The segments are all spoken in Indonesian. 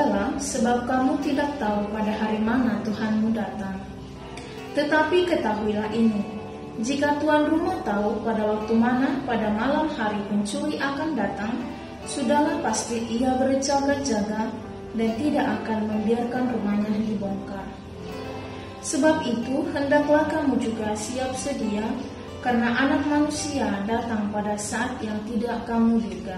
Bersiapsiagalah, sebab kamu tidak tahu pada hari mana Tuhanmu datang. Tetapi ketahuilah ini, jika tuan rumah tahu pada waktu mana pada malam hari pencuri akan datang, sudahlah pasti ia berjaga-jaga dan tidak akan membiarkan rumahnya dibongkar. Sebab itu, hendaklah kamu juga siap sedia, karena Anak Manusia datang pada saat yang tidak kamu duga.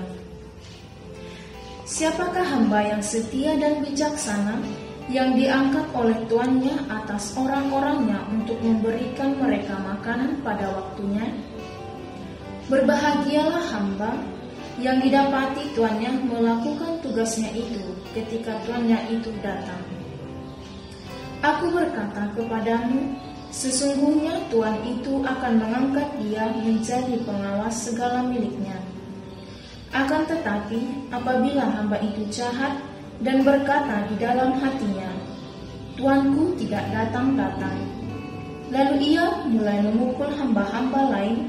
Siapakah hamba yang setia dan bijaksana, yang diangkat oleh tuannya atas orang-orangnya untuk memberikan mereka makanan pada waktunya? Berbahagialah hamba yang didapati tuannya melakukan tugasnya itu ketika tuannya itu datang. Aku berkata kepadamu, sesungguhnya tuan itu akan mengangkat dia menjadi pengawas segala miliknya. Akan tetapi, apabila hamba itu jahat dan berkata di dalam hatinya, tuanku tidak datang-datang, lalu ia mulai memukul hamba-hamba lain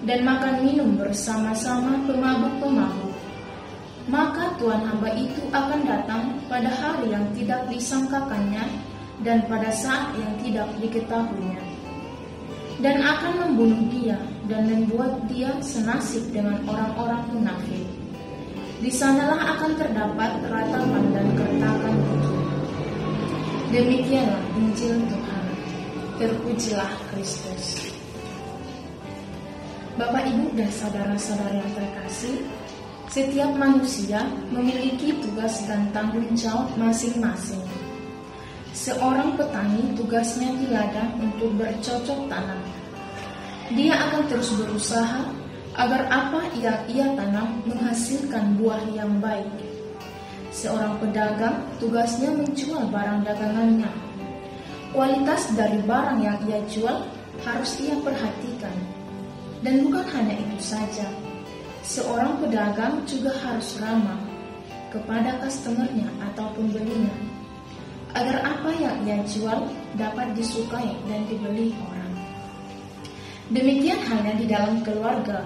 dan makan minum bersama-sama pemabuk-pemabuk, maka tuan hamba itu akan datang pada hari yang tidak disangkakannya dan pada saat yang tidak diketahuinya, dan akan membunuh dia dan membuat dia senasib dengan orang-orang munafik. Di sanalah akan terdapat ratapan dan kertakan gigi. Demikianlah Injil Tuhan. Terpujilah Kristus. Bapak, Ibu, dan saudara-saudara yang terkasih, setiap manusia memiliki tugas dan tanggung jawab masing-masing. Seorang petani tugasnya di ladang untuk bercocok tanam. Dia akan terus berusaha agar apa yang ia tanam menghasilkan buah yang baik. Seorang pedagang tugasnya menjual barang dagangannya. Kualitas dari barang yang ia jual harus ia perhatikan. Dan bukan hanya itu saja, seorang pedagang juga harus ramah kepada customernya atau pembelinya, agar apa yang ia jual dapat disukai dan dibeli orang. Demikian halnya di dalam keluarga,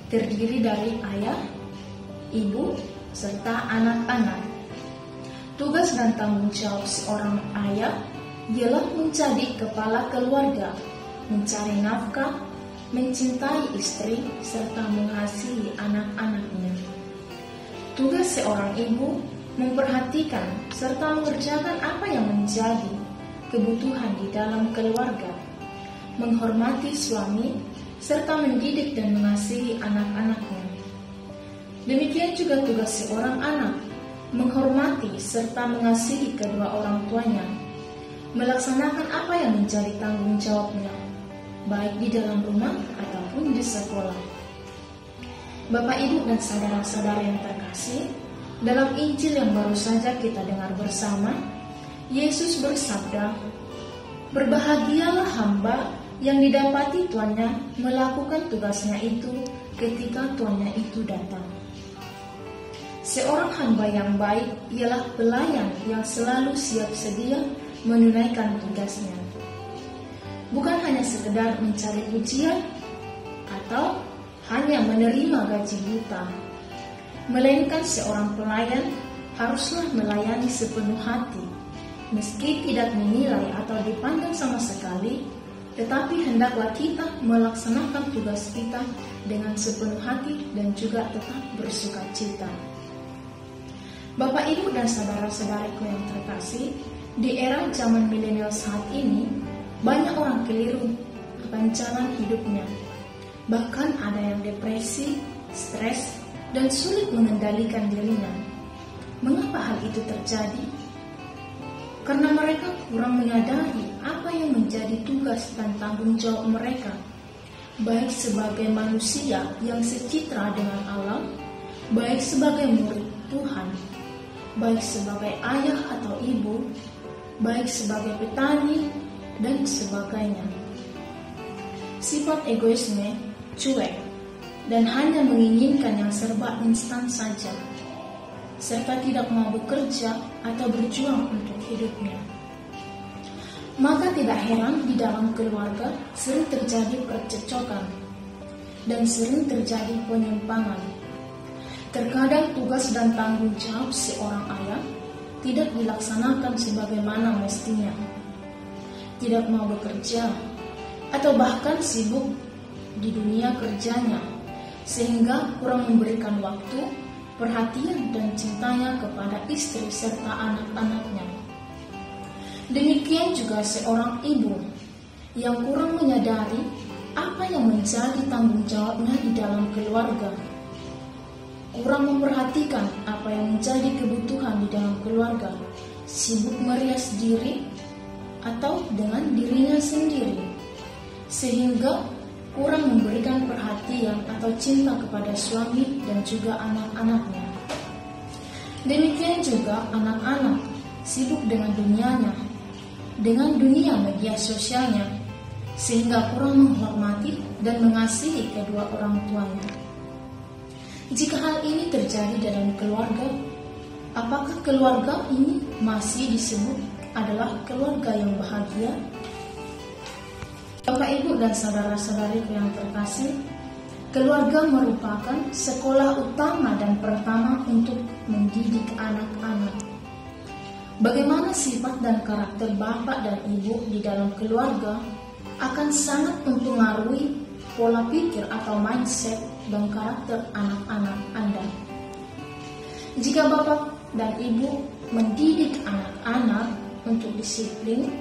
terdiri dari ayah, ibu, serta anak-anak. Tugas dan tanggung jawab seorang ayah ialah menjadi kepala keluarga, mencari nafkah, mencintai istri, serta mengasihi anak-anaknya. Tugas seorang ibu memperhatikan serta mengerjakan apa yang menjadi kebutuhan di dalam keluarga, menghormati suami, serta mendidik dan mengasihi anak-anaknya. Demikian juga tugas seorang anak, menghormati serta mengasihi kedua orang tuanya, melaksanakan apa yang menjadi tanggung jawabnya, baik di dalam rumah ataupun di sekolah. Bapak, Ibu, dan saudara-saudara yang terkasih, dalam Injil yang baru saja kita dengar bersama, Yesus bersabda, "Berbahagialah hamba yang didapati tuannya melakukan tugasnya itu ketika tuannya itu datang." Seorang hamba yang baik ialah pelayan yang selalu siap sedia menunaikan tugasnya. Bukan hanya sekedar mencari pujian atau hanya menerima gaji buta, melainkan seorang pelayan haruslah melayani sepenuh hati, meski tidak menilai atau dipandang sama sekali, tetapi hendaklah kita melaksanakan tugas kita dengan sepenuh hati dan juga tetap bersuka cita. Bapak, Ibu, dan saudara-saudaraku yang terkasih, di era zaman milenial saat ini, banyak orang keliru akan jalan hidupnya. Bahkan ada yang depresi, stres, dan sulit mengendalikan dirinya. Mengapa hal itu terjadi? Karena mereka kurang menyadari apa yang menjadi tugas dan tanggung jawab mereka, baik sebagai manusia yang secitra dengan Allah, baik sebagai murid Tuhan, baik sebagai ayah atau ibu, baik sebagai petani, dan sebagainya. Sifat egoisme, cuek, dan hanya menginginkan yang serba instan saja, serta tidak mau bekerja atau berjuang untuk hidupnya. Maka tidak heran di dalam keluarga sering terjadi percecokan dan sering terjadi penyimpangan. Terkadang tugas dan tanggung jawab seorang ayah tidak dilaksanakan sebagaimana mestinya, tidak mau bekerja, atau bahkan sibuk di dunia kerjanya, sehingga kurang memberikan waktu, perhatian, dan cintanya kepada istri serta anak-anaknya. Demikian juga seorang ibu yang kurang menyadari apa yang menjadi tanggung jawabnya di dalam keluarga, kurang memperhatikan apa yang menjadi kebutuhan di dalam keluarga, sibuk merias diri atau dengan dirinya sendiri, sehingga kurang memberikan perhatian atau cinta kepada suami dan juga anak-anaknya. Demikian juga anak-anak sibuk dengan dunianya, dengan dunia media sosialnya, sehingga kurang menghormati dan mengasihi kedua orang tuanya. Jika hal ini terjadi dalam keluarga, apakah keluarga ini masih disebut adalah keluarga yang bahagia? Bapak, Ibu, dan saudara-saudariku yang terkasih, keluarga merupakan sekolah utama dan pertama untuk mendidik anak-anak. Bagaimana sifat dan karakter bapak dan ibu di dalam keluarga akan sangat mempengaruhi pola pikir atau mindset dan karakter anak-anak Anda. Jika bapak dan ibu mendidik anak-anak untuk disiplin,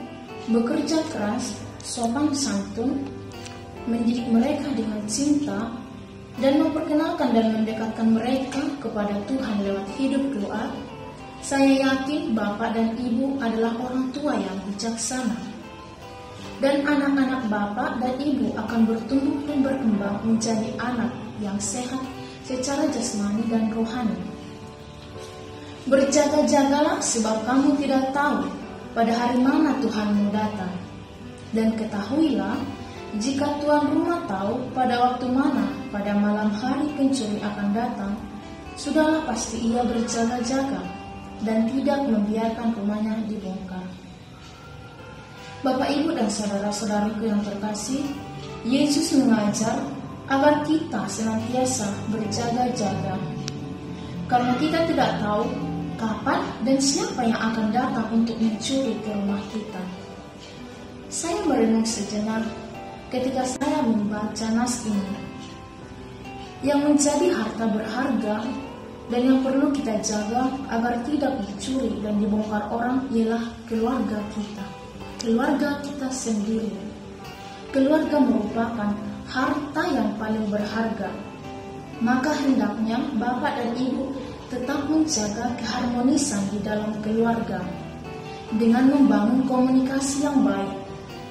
bekerja keras, sopan santun, mendidik mereka dengan cinta, dan memperkenalkan dan mendekatkan mereka kepada Tuhan lewat hidup doa, saya yakin bapak dan ibu adalah orang tua yang bijaksana. Dan anak-anak bapak dan ibu akan bertumbuh dan berkembang menjadi anak yang sehat secara jasmani dan rohani. Berjaga-jagalah sebab kamu tidak tahu pada hari mana Tuhanmu datang. Dan ketahuilah, jika tuan rumah tahu pada waktu mana pada malam hari pencuri akan datang, sudahlah pasti ia berjaga-jaga dan tidak membiarkan rumahnya dibongkar. Bapak, Ibu, dan saudara-saudariku yang terkasih, Yesus mengajar agar kita senantiasa berjaga-jaga, karena kita tidak tahu kapan dan siapa yang akan datang untuk mencuri ke rumah kita. Saya merenung sejenak ketika saya membaca nas ini. Yang menjadi harta berharga dan yang perlu kita jaga agar tidak dicuri dan dibongkar orang ialah keluarga kita. Keluarga kita sendiri. Keluarga merupakan harta yang paling berharga. Maka hendaknya bapak dan ibu tetap menjaga keharmonisan di dalam keluarga dengan membangun komunikasi yang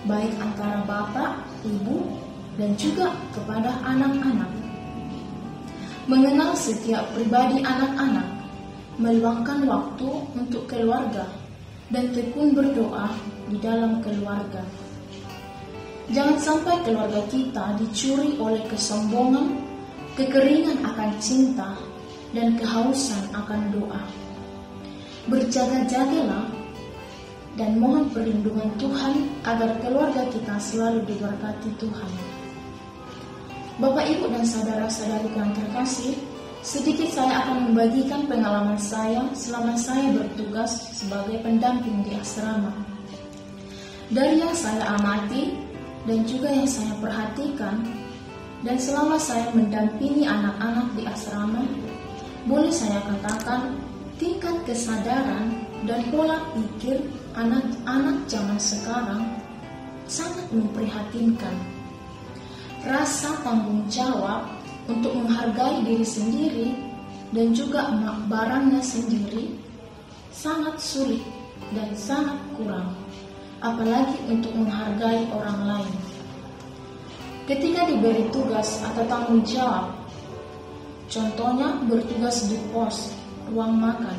baik antara bapak, ibu, dan juga kepada anak-anak. Mengenal setiap pribadi anak-anak, meluangkan waktu untuk keluarga, dan tekun berdoa di dalam keluarga. Jangan sampai keluarga kita dicuri oleh kesombongan, kekeringan akan cinta, dan kehausan akan doa. Berjaga-jagalah dan mohon perlindungan Tuhan agar keluarga kita selalu diberkati Tuhan. Bapak, Ibu, dan saudara-saudari yang terkasih, sedikit saya akan membagikan pengalaman saya selama saya bertugas sebagai pendamping di asrama. Dari yang saya amati dan juga yang saya perhatikan, dan selama saya mendampingi anak-anak di asrama, boleh saya katakan tingkat kesadaran dan pola pikir anak-anak zaman sekarang sangat memprihatinkan. Rasa tanggung jawab untuk menghargai diri sendiri dan juga barangnya sendiri sangat sulit dan sangat kurang, apalagi untuk menghargai orang lain. Ketika diberi tugas atau tanggung jawab, contohnya bertugas di pos, ruang makan,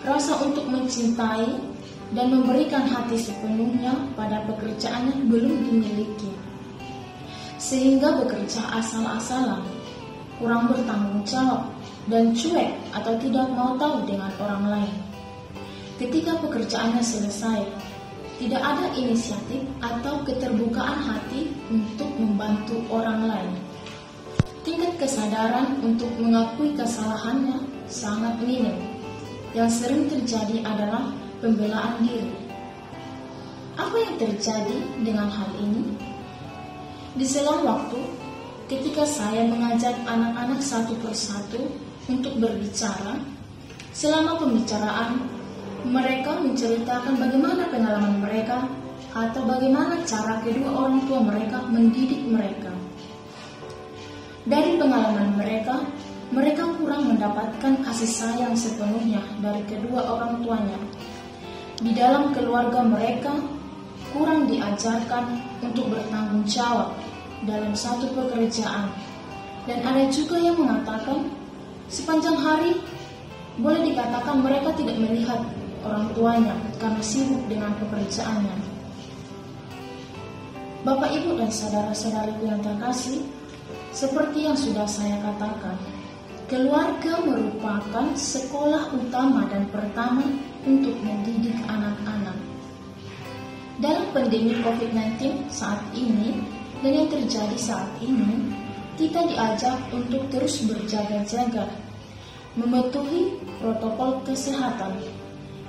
rasa untuk mencintai dan memberikan hati sepenuhnya pada pekerjaannya belum dimiliki, sehingga bekerja asal-asalan, kurang bertanggung jawab, dan cuek atau tidak mau tahu dengan orang lain. Ketika pekerjaannya selesai, tidak ada inisiatif atau keterbukaan hati untuk membantu orang lain. Tingkat kesadaran untuk mengakui kesalahannya sangat minim. yang sering terjadi adalah pembelaan diri. Apa yang terjadi dengan hal ini? Di selang waktu, ketika saya mengajak anak-anak satu persatu untuk berbicara, selama pembicaraan, mereka menceritakan bagaimana pengalaman mereka atau bagaimana cara kedua orang tua mereka mendidik mereka. Dari pengalaman mereka, mereka kurang mendapatkan kasih sayang sepenuhnya dari kedua orang tuanya. Di dalam keluarga mereka, kurang diajarkan untuk bertanggung jawab dalam satu pekerjaan. Dan ada juga yang mengatakan, sepanjang hari boleh dikatakan mereka tidak melihat orang tuanya karena sibuk dengan pekerjaannya. Bapak, Ibu, dan saudara-saudariku yang terkasih, seperti yang sudah saya katakan, keluarga merupakan sekolah utama dan pertama untuk mendidik anak-anak. Dalam pandemi COVID-19 saat ini dan yang terjadi saat ini, kita diajak untuk terus berjaga-jaga, mematuhi protokol kesehatan,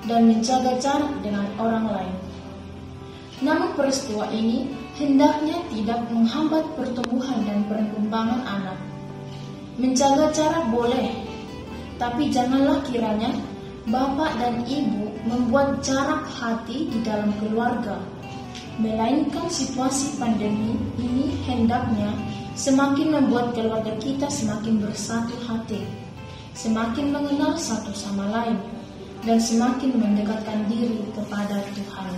dan menjaga jarak dengan orang lain. Namun peristiwa ini hendaknya tidak menghambat pertumbuhan dan perkembangan anak. Menjaga jarak boleh, tapi janganlah kiranya bapak dan ibu membuat jarak hati di dalam keluarga. Melainkan situasi pandemi ini hendaknya semakin membuat keluarga kita semakin bersatu hati, semakin mengenal satu sama lain, dan semakin mendekatkan diri kepada Tuhan.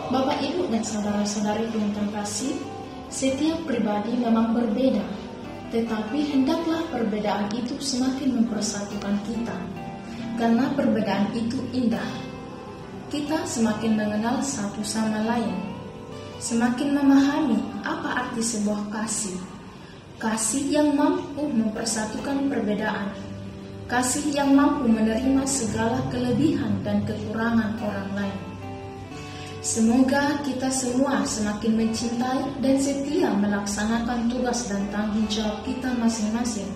Bapak, Ibu, dan saudara-saudariku yang terkasih, setiap pribadi memang berbeda, tetapi hendaklah perbedaan itu semakin mempersatukan kita, karena perbedaan itu indah. Kita semakin mengenal satu sama lain, semakin memahami apa arti sebuah kasih. Kasih yang mampu mempersatukan perbedaan, kasih yang mampu menerima segala kelebihan dan kekurangan orang lain. Semoga kita semua semakin mencintai dan setia melaksanakan tugas dan tanggung jawab kita masing-masing,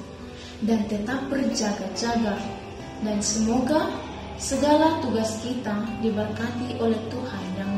dan tetap berjaga-jaga, dan semoga segala tugas kita diberkati oleh Tuhan yang